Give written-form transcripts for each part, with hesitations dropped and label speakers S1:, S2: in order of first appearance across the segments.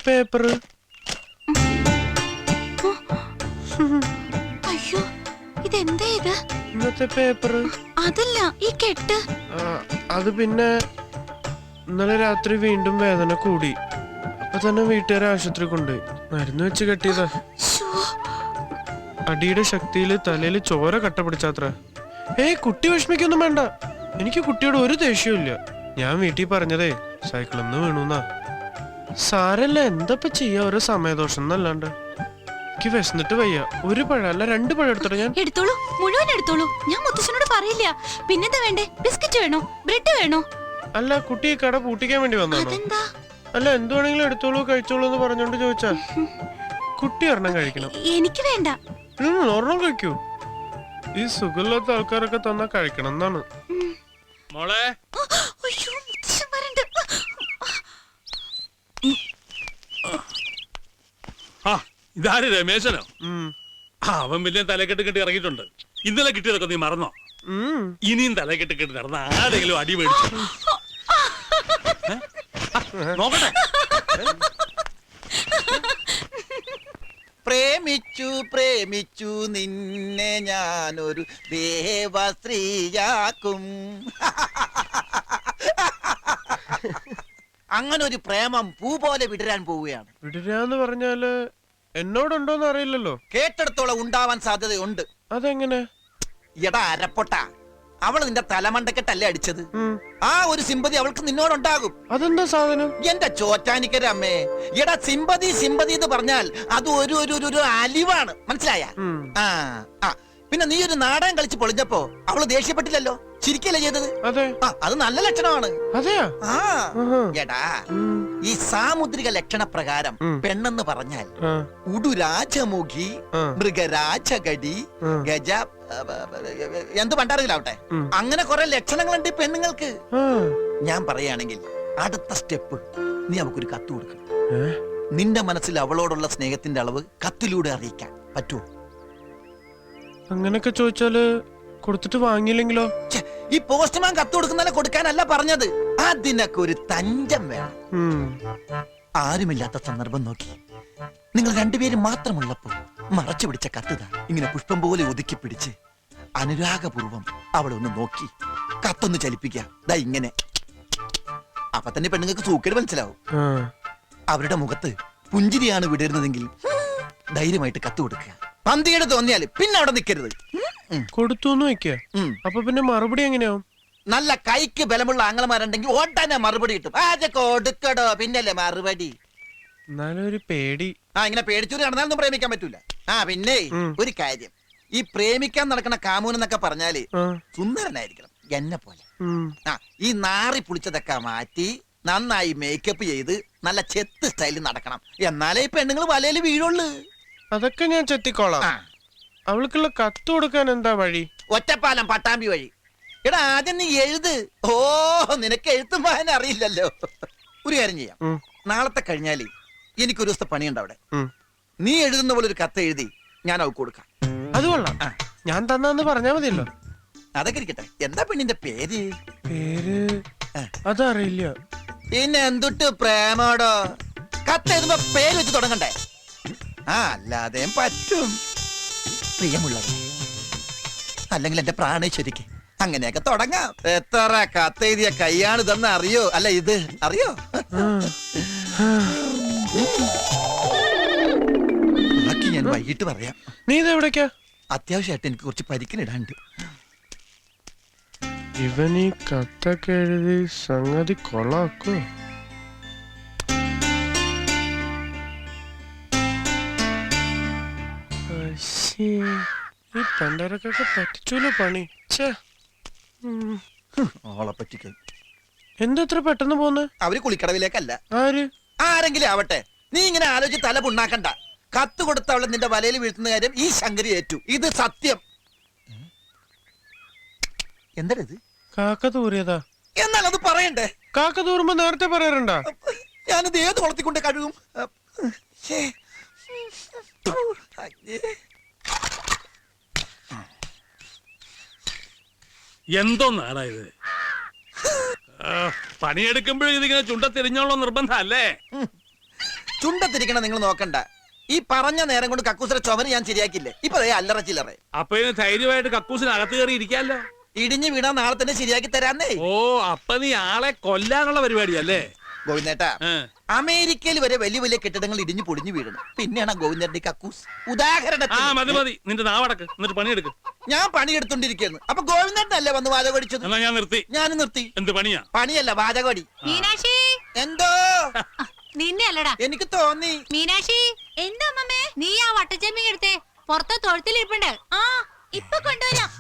S1: Paper.
S2: അയ്യോ ഇതെന്താ ഇത്?
S1: ഇന്നത്തെ പേപ്പർ.
S2: അതല്ല ഈ കെട്ട്.
S1: അത് പിന്നെ ഇന്നലെ രാത്രി വീണ്ടും വേദന കൂടി. അപ്പൊ തന്നെ വീട്ടുകാരെ ആശുപത്രി കൊണ്ടുപോയി മരുന്ന് വെച്ച് കെട്ടിയതാ. അടിയുടെ ശക്തിയില് തലയിൽ ചോര കട്ട പിടിച്ചാത്ര. കുട്ടി വിഷമിക്കൊന്നും വേണ്ട. എനിക്ക് കുട്ടിയോട് ഒരു ദേഷ്യവും ഇല്ല. ഞാൻ വീട്ടിൽ പറഞ്ഞതേ സൈക്കിളിൽ നിന്ന് വീണുന്നാ. സാരല്ല, എന്തപ്പ ചെയ്യാ, ഓരോ സമയദോഷം എന്നല്ലാണ്ട്. എനിക്ക് വിശന്നിട്ട് വയ്യ. ഒരു പഴം അല്ല 2 പഴം എടുത്തോളൂ. ഞാൻ
S2: എടുത്തോളൂ, മുഴുവൻ എടുത്തോളൂ. ഞാൻ മുത്തശ്ശനോട് പറയില്ല. പിന്നെന്താ വേണ്ടേ? ബിസ്ക്കറ്റ് വേണോ, ബ്രെഡ് വേണോ?
S1: അല്ല, കുട്ടി കട പൂട്ടിക്കാൻ വേണ്ടി വന്നാണോ? അല്ല, എന്ത് വേണമെങ്കിലും എടുത്തോളൂ കഴിച്ചോളൂ എന്ന് പറഞ്ഞോണ്ട് ചോദിച്ചാ. കുട്ടി ഒരെണ്ണം കഴിക്കണം.
S2: എനിക്ക് വേണ്ട.
S1: ഒരെണ്ണം കഴിക്കൂ. ഈ സുഖമില്ലാത്ത ആൾക്കാരൊക്കെ തന്നാ കഴിക്കണം എന്നാണ്. മോളെ,
S3: ഇതാര് രമേശനോ? അവൻ വലിയ തലക്കെട്ട് കെട്ടി ഇറങ്ങിയിട്ടുണ്ട്. ഇന്നലെ കിട്ടിയതൊക്കെ നീ മറന്നോ? ഇനിയും തലക്കെട്ട് കെട്ടി നടന്ന ആരെങ്കിലും അടി മേടിച്ചു നോക്കട്ടെ.
S4: പ്രേമിച്ചു പ്രേമിച്ചു നിന്നെ ഞാനൊരു ദേവസ്ത്രീയാക്കും. അങ്ങനെ ഒരു പ്രേമം പൂ പോലെ വിടരാൻ പോവുകയാണ്.
S1: വിടരാന്ന് പറഞ്ഞാല് എന്നോടുണ്ടോന്ന് അറിയില്ലല്ലോ.
S4: കേട്ടെടുത്തോളം ഉണ്ടാവാൻ സാധ്യതയുണ്ട്.
S1: അതെങ്ങനെ?
S4: എടാ അരപ്പൊട്ട, അവൾ നിന്റെ തലമണ്ടക്കെട്ടല്ലേ അടിച്ചത്. ആ ഒരു സിമ്പതി അവൾക്ക് നിന്നോടുണ്ടാകും.
S1: അതെന്താ സാധനം?
S4: എന്റെ ചോറ്റാനിക്കര അമ്മേ, എടാ സിമ്പതി സിമ്പതി എന്ന് പറഞ്ഞാൽ അത് ഒരു അലിവാണ്, മനസ്സിലായ? പിന്നെ നീ ഒരു നാടകം കളിച്ച് പൊളിഞ്ഞപ്പോ അവള് ദേഷ്യപ്പെട്ടില്ലല്ലോ, ചിരിക്കല്ലേ ചെയ്തത്. അത് നല്ല ലക്ഷണമാണ്. എടാ, ഈ സാമുദ്രിക ലക്ഷണ പ്രകാരം പെണ്ണെന്ന് പറഞ്ഞാൽ ഉടുരാജമുഖി, മൃഗരാജകടി, ഗജ എന്ത് പണ്ടാറിയിലാവട്ടെ, അങ്ങനെ കുറെ ലക്ഷണങ്ങളുണ്ട് പെണ്ണുങ്ങൾക്ക്. ഞാൻ പറയുകയാണെങ്കിൽ അടുത്ത സ്റ്റെപ്പ് നീ അവക്കൊരു കത്ത് കൊടുക്കണം. നിന്റെ മനസ്സിൽ അവളോടുള്ള സ്നേഹത്തിന്റെ അളവ് കത്തിലൂടെ അറിയിക്കാൻ പറ്റുമോ?
S1: അങ്ങനൊക്കെ ചോദിച്ചാല് കൊടുത്തിട്ട് വാങ്ങിയില്ലെങ്കിലോ?
S4: ഈ പോസ്റ്റ്മാൻ കത്ത് കൊടുക്കുന്നതിനെ കൊടുക്കാനല്ല പറഞ്ഞത്, അതിനൊക്കെ ഒരു തഞ്ചം വേണം. ആരുമില്ലാത്ത സന്ദർഭം നോക്കി നിങ്ങൾ രണ്ടുപേരും മാത്രമുള്ളപ്പോ മറച്ചു പിടിച്ച കത്തുതാ ഇങ്ങനെ പുഷ്പം പോലെ ഒതുക്കി പിടിച്ച് അനുരാഗപൂർവം അവളെ ഒന്ന് നോക്കി കത്തൊന്ന് ചലിപ്പിക്കുക. ദാ ഇങ്ങനെ. അപ്പൊ തന്നെ പെണ്ണുങ്ങൾക്ക് സൂക്കേട് മനസ്സിലാവും. അവരുടെ മുഖത്ത് പുഞ്ചിരിയാണ് വിടരുന്നതെങ്കിൽ ധൈര്യമായിട്ട് കത്ത് കൊടുക്കുക. പന്തിയുടെ തോന്നിയാല് പിന്നെ അവിടെ നിൽക്കരുത്.
S1: കൊടുത്തു വെക്ക. അപ്പൊ പിന്നെ മറുപടി എങ്ങനെയാവും?
S4: നല്ല കൈക്ക് ബലമുള്ള ആങ്ങളമാരുണ്ടെങ്കിൽ ഓട്ടാനെ മറുപടി കിട്ടും. കൊടുക്കടോ, പിന്നല്ലേ മറുപടി.
S1: എന്നാലും ഒരു പേടി.
S4: ഇങ്ങനെ പേടിച്ചൂരി നടന്നാലൊന്നും പ്രേമിക്കാൻ പറ്റൂല. പിന്നെ ഒരു കാര്യം, ഈ പ്രേമിക്കാൻ നടക്കുന്ന കാമൂൻ എന്നൊക്കെ പറഞ്ഞാല് സുന്ദരനായിരിക്കണം, എന്നെ പോലെ. ഈ നാറി പുളിച്ചതൊക്കെ മാറ്റി നന്നായി മേക്കപ്പ് ചെയ്ത് നല്ല ചെത്ത് സ്റ്റൈലിൽ നടക്കണം. എന്നാലേ ഈ പെണ്ണുങ്ങൾ വലയിൽ വീഴുള്ളൂ.
S1: അതൊക്കെ ഞാൻ ചെത്തിക്കോളാം. അവൾക്കുള്ള കത്ത് കൊടുക്കാൻ എന്താ വഴി?
S4: ഒറ്റപ്പാലം പട്ടാമ്പി വഴി. എടാ ആദ്യം നീ എഴുത്. നിനക്ക് എഴുത്തും വായന അറിയില്ലല്ലോ. ഒരു കാര്യം ചെയ്യാം, നാളത്തെ കഴിഞ്ഞാല് എനിക്കൊരു ദിവസത്തെ പണിയുണ്ട് അവിടെ. നീ എഴുതുന്ന പോലെ ഒരു കത്ത് എഴുതി ഞാൻ അവൾക്ക് കൊടുക്കാം.
S1: അത് കൊള്ളാം. ഞാൻ തന്നാന്ന് പറഞ്ഞാ മതിയല്ലോ.
S4: അതൊക്കെ ഇരിക്കട്ടെ, എന്താ പെണ്ണിന്റെ പേര്?
S1: പേര് അതറിയില്ല.
S4: പിന്നെ എന്തുട്ട് പ്രേമോടോ? കത്ത് എഴുതുമ്പോ പേര് വെച്ച് തുടങ്ങണ്ടേ? അല്ലാതെ പറ്റും. പ്രിയമുള്ളത്, അല്ലെങ്കിൽ എന്റെ പ്രാണേശ്വരിക്ക്, അങ്ങനെയൊക്കെ തുടങ്ങാം. എത്ര കത്തെഴുതിയ കൈയാണ് ഇതെന്ന് അറിയോ? അല്ല ഇത് അറിയോ? ബാക്കി ഞാൻ വൈകിട്ട് പറയാം.
S1: നീ ഇത് എവിടേക്കാ?
S4: അത്യാവശ്യമായിട്ട് എനിക്ക് കുറച്ച് പരിക്കിനിടാണ്ട്.
S1: ഇവൻ ഈ കത്തൊക്കെ എഴുതി സംഗതി കൊള്ളാക്കോ? ഈ പണ്ടരക്കൊക്കെ പറ്റിച്ചൂലോ പണി.
S4: ആളെ പറ്റിക്കും.
S1: എന്തത്ര പെട്ടെന്ന് പോന്ന്?
S4: അവര് കുളിക്കടവിലേക്കല്ല.
S1: ആര്?
S4: ആരെങ്കിലും ആവട്ടെ, നീ ഇങ്ങനെ ആലോചിച്ച് തല പുണ്ണാക്കണ്ട. കത്ത് കൊടുത്തവളെ നിന്റെ വലയിൽ വീഴ്ത്തുന്ന കാര്യം ഈ ശങ്കരി ഏറ്റു. ഇത് സത്യം. എന്താ ഇത്?
S1: കാക്ക തൂറിയതാ.
S4: എന്നാൽ അത് പറയണ്ടേ?
S1: കാക്ക തൂറുമ്പോ നേരത്തെ പറയാറുണ്ടാ?
S4: ഞാനിത് ഏത് കുളത്തിക്കൊണ്ട് കഴുകും?
S3: എന്തോന്നാടാ ഇത്? പണിയെടുക്കുമ്പോഴും ഇതിങ്ങനെ ചുണ്ട തിരിഞ്ഞോളോ നിർബന്ധം അല്ലേ?
S4: ചുണ്ടത്തിരിക്കണ നിങ്ങൾ നോക്കണ്ട. ഈ പറഞ്ഞ നേരം കൊണ്ട് കക്കൂസര ചുമര് ഞാൻ ശരിയാക്കില്ലേ. ഇപ്പൊ ദേ അല്ലറ ചില്ലറ.
S3: അപ്പൊ ഇതിന് ധൈര്യമായിട്ട് കക്കൂസിന് അകത്ത് കയറി ഇരിക്കാല്ലോ.
S4: ഇടിഞ്ഞു വീണാ നാളെ തന്നെ ശരിയാക്കി തരാന്നേ.
S3: ഓ അപ്പൊ നീ ആളെ കൊല്ലാനുള്ള പരിപാടിയല്ലേ?
S4: ഗോവിന്ദേട്ടാ, അമേരിക്കയിൽ വരെ വലിയ വലിയ കെട്ടിടങ്ങൾ ഇടിഞ്ഞു പൊടിഞ്ഞു വീഴണം. പിന്നെയാണ് ഗോവിന്ദന്റെ കക്കൂസ്. ഉദാഹരണത്തിന്
S3: മതി മതി, നിന്റെ നാവടക്ക്, എന്നിട്ട് പണിയെടുക്ക്.
S4: ഞാൻ പണിയെടുത്തോണ്ടിരിക്കുന്നു. അപ്പൊ ഗോവിന്ദനല്ലേ വന്ന് വാചകം അടിച്ചത്?
S3: എന്നാ ഞാൻ നിർത്തി.
S4: ഞാൻ നിർത്തി.
S3: എന്ത് പണിയാ?
S4: പണിയല്ല, വാചകടി.
S2: മീനാക്ഷി,
S4: എന്തോ
S2: നിന്നെ അല്ലടാ,
S4: എനിക്ക് തോന്നി.
S2: മീനാക്ഷി. എന്താ അമ്മമ്മേ? നീ ആ വട്ടച്ചെമ്മീൻ എടുത്തേ, പുറത്തെ തൊഴുത്തിലിരിപ്പുണ്ട്. ആ ഇപ്പൊ കൊണ്ടുവരാം.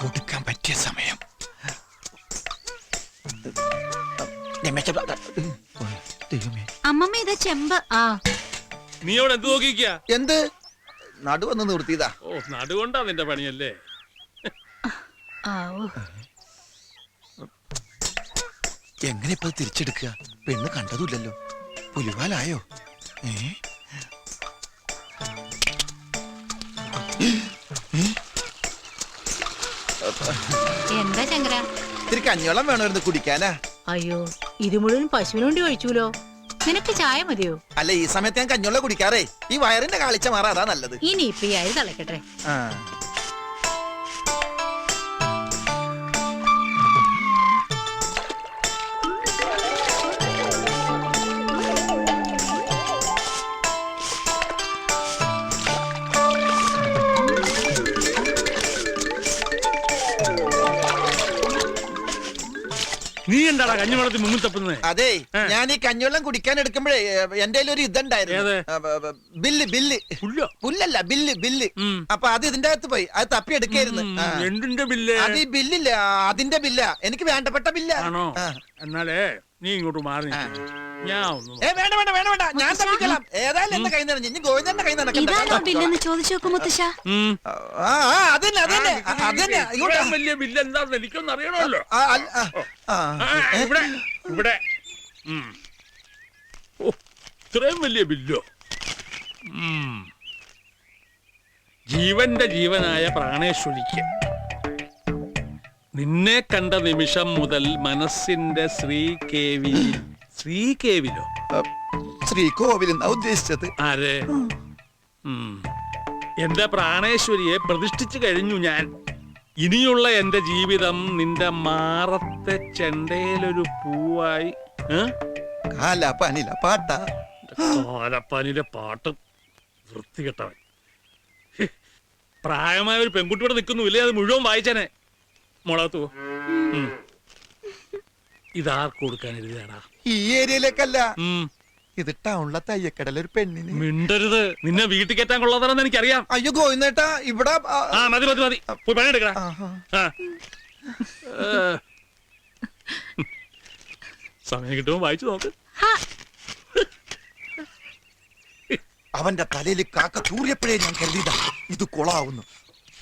S4: കൊടുക്കാൻ പറ്റിയ സമയം.
S2: അമ്മമ്മ ഇതാ ചെമ്പ്. ആ
S3: നീ അവിടെ എന്ത് നോക്കിക്ക?
S4: എന്ത് നടുവന്ന് നിർത്തിയതാ.
S3: ഓ നടുകൊണ്ടാ നിന്റെ പണിയല്ലേ?
S4: എങ്ങനെ ഇപ്പൊ തിരിച്ചെടുക്കുക? പെണ്ണ് കണ്ടതുമില്ലല്ലോ. പുലിവാലായോ?
S2: എന്താ ചങ്കര?
S4: ഇത്തിരി കഞ്ഞോളം വേണമായിരുന്നു കുടിക്കാനാ.
S5: അയ്യോ, ഇത് മുഴുവൻ പശുവിന് വേണ്ടി ഒഴിച്ചൂലോ. നിനക്ക് ചായ മതിയോ?
S4: അല്ല, ഈ സമയത്ത് ഞാൻ കഞ്ഞോളം കുടിക്കാറേ. ഈ വയറിന്റെ കാളിച്ച മാറാ, അതാ നല്ലത്.
S5: ഇനി ഇപ്പൊ ഈ അരി തിളക്കട്ടെ.
S4: ആ
S3: നീ എന്താടാ കഞ്ഞിവെള്ളത്തിൽ മുങ്ങി തപ്പുന്നേ?
S4: അതെ, ഞാൻ ഈ കഞ്ഞിവെള്ളം കുടിക്കാൻ എടുക്കുമ്പോഴേ എന്റെ ഒരു ഇതുണ്ടായിരുന്നു. ബില്ല് ബില്ല് പുല്ലല്ല, ബില്ല് ബില്ല്. അപ്പൊ അത് ഇതിന്റെ അകത്ത് പോയി. അത് തപ്പി എടുക്കായിരുന്നു.
S3: എന്തിന്റെ ബില്ല്?
S4: അത് ഈ ബില്ലില്ല, അതിന്റെ ബില്ല. എനിക്ക് വേണ്ടപ്പെട്ട ബില്ല.
S3: ആണോ? എന്നാലേ നീ ഇങ്ങോട്ട് മാറി. ഞാൻ
S4: വേണ്ട വേണ്ട വേണ്ട വേണ്ട, ഞാൻ തപ്പിக்கலாம். ഏതായാലും എന്റെ കൈ നിറഞ്ഞു. ഇനി ഗോവിന്ദന്റെ കൈ
S2: ഇതാണോ ബില്ലെന്ന് ചോദിച്ചു നോക്കും മുത്തശ്ശ.
S4: അതന്നെ അതന്നെ അതന്നെ.
S3: വലിയ ബില്ല് എന്താണെന്ന് എനിക്കൊന്നും അറിയണമല്ലോ. ഇവിടെ ഇവിടെ ഇത്രയും വലിയ ബില്ലോ? ജീവന്റെ ജീവനായ പ്രാണേശ്വരിക്ക് നിന്നെ കണ്ട നിമിഷം മുതൽ മനസ്സിന്റെ ശ്രീകേവിലോ
S4: ശ്രീകോവിലെന്നാ ഉദ്ദേശിച്ചത്.
S3: ആരെ? എന്റെ പ്രാണേശ്വരിയെ പ്രതിഷ്ഠിച്ചു കഴിഞ്ഞു ഞാൻ. ഇനിയുള്ള എന്റെ ജീവിതം നിന്റെ മാറത്തെ ചെണ്ടയിലൊരു പൂവായി. കാലപ്പാനിലെ പാട്ട് വൃത്തികെട്ടവൻ. പ്രായമായ ഒരു പെൺകുട്ടിയോടെ നിൽക്കുന്നു ഇല്ലേ? അത് മുഴുവൻ വായിച്ചനെ. മുളകത്തു ഇതാർക്ക് കൊടുക്കാൻ എഴുതിയാടാ?
S4: ഈ ഏരിയയിലേക്കല്ല, ഇത് ടൗണിലെ തയ്യക്കടല ഒരു പെണ്ണിന്.
S3: മിണ്ടരുത്, നിന്നെ വീട്ടിൽ കയറ്റാൻ കൊള്ളാത്തതെന്ന് എനിക്കറിയാം.
S4: അയ്യോ ഗോവിന്ദേട്ടാ, ഇവിടെ
S3: മതി മതി മതി, പോയി പണിയെടുക്കടാ. സമയം കിട്ടുമ്പോ വായിച്ചു നോക്ക്.
S4: അവന്റെ തലയിൽ കാക്ക തൂറിയപ്പോഴേ ഞാൻ കരുതിയതാ ഇത് കൊളാവുന്നു.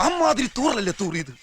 S4: അമ്മാതിരി തൂറലല്ലേ തൂറിയത്.